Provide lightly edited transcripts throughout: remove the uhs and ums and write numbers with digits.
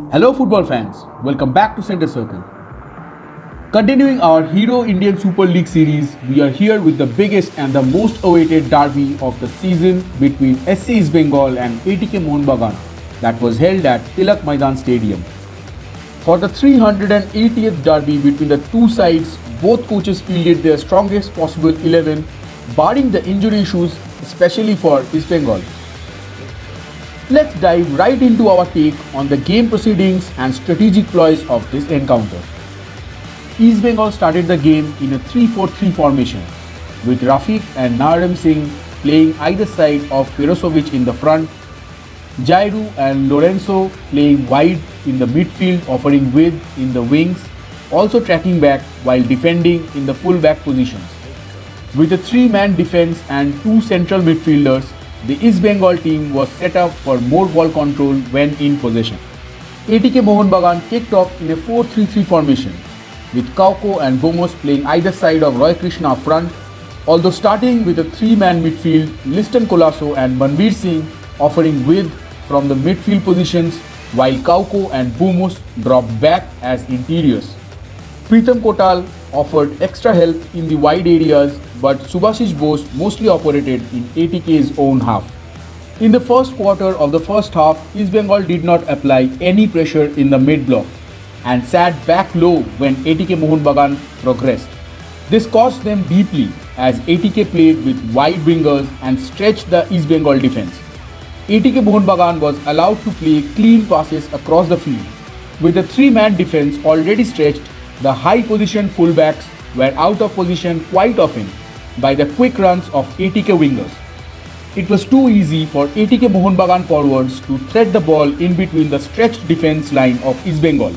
Hello football fans, welcome back to Center Circle. Continuing our Hero Indian Super League series, we are here with the biggest and the most awaited derby of the season between SC East Bengal and ATK Mohun Bagan that was held at Tilak Maidan Stadium. For the 380th derby between the two sides, both coaches fielded their strongest possible 11, barring the injury issues, especially for East Bengal. Let's dive right into our take on the game proceedings and strategic ploys of this encounter. East Bengal started the game in a 3-4-3 formation, with Rafiq and Naram Singh playing either side of Firozovic in the front, Jairu and Lorenzo playing wide in the midfield, offering width in the wings, also tracking back while defending in the full-back positions. With a three-man defense and two central midfielders, the East Bengal team was set up for more ball control when in possession. ATK Mohun Bagan kicked off in a 4-3-3 formation, with Kauko and Bomos playing either side of Roy Krishna up front, although starting with a three-man midfield, Liston Colasso and Manveer Singh offering width from the midfield positions, while Kauko and Bomos dropped back as interiors. Pritam Kotal offered extra help in the wide areas, but Subhashish Bose mostly operated in ATK's own half. In the first quarter of the first half, East Bengal did not apply any pressure in the mid-block and sat back low when ATK Mohun Bagan progressed. This cost them deeply as ATK played with wide wingers and stretched the East Bengal defense. ATK Mohun Bagan was allowed to play clean passes across the field. With a three-man defense already stretched, the high-position fullbacks were out of position quite often by the quick runs of ATK wingers. It was too easy for ATK Mohun Bagan forwards to thread the ball in between the stretched defense line of East Bengal.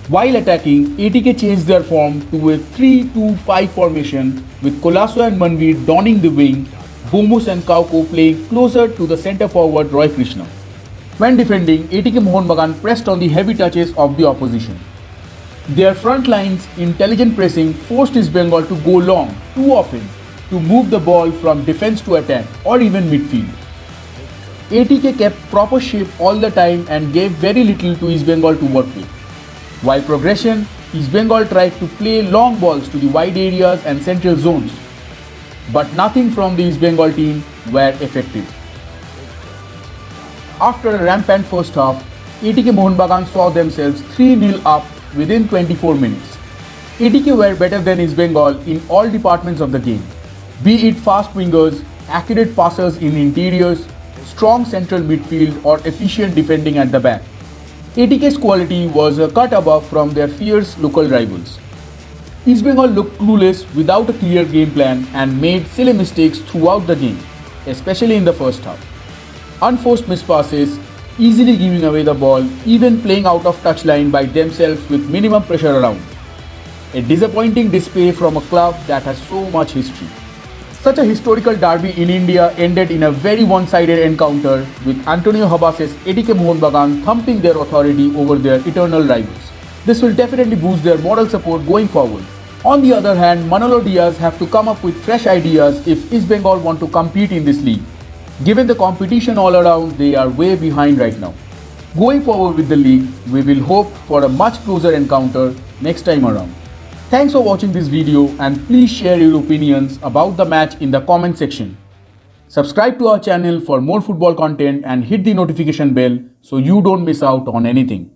While attacking, ATK changed their form to a 3-2-5 formation with Colasso and Manveer donning the wing, Bomos and Kauko playing closer to the centre forward Roy Krishna. When defending, ATK Mohun Bagan pressed on the heavy touches of the opposition. Their front line's intelligent pressing forced East Bengal to go long too often to move the ball from defense to attack or even midfield. ATK kept proper shape all the time and gave very little to East Bengal to work with. While progression, East Bengal tried to play long balls to the wide areas and central zones, but nothing from the East Bengal team were effective. After a rampant first half, ATK Mohun Bagan saw themselves 3-0 up within 24 minutes. ATK were better than East Bengal in all departments of the game, be it fast wingers, accurate passers in interiors, strong central midfield or efficient defending at the back. ATK's quality was a cut above from their fierce local rivals. East Bengal looked clueless without a clear game plan and made silly mistakes throughout the game, especially in the first half. Unforced missed passes, easily giving away the ball, even playing out of touchline by themselves with minimum pressure around. A disappointing display from a club that has so much history. Such a historical derby in India ended in a very one-sided encounter with Antonio Habas's ATK Mohun Bagan thumping their authority over their eternal rivals. This will definitely boost their moral support going forward. On the other hand, Manolo Diaz have to come up with fresh ideas if East Bengal want to compete in this league. Given the competition all around, they are way behind right now. Going forward with the league, we will hope for a much closer encounter next time around. Thanks for watching this video and please share your opinions about the match in the comment section. Subscribe to our channel for more football content and hit the notification bell so you don't miss out on anything.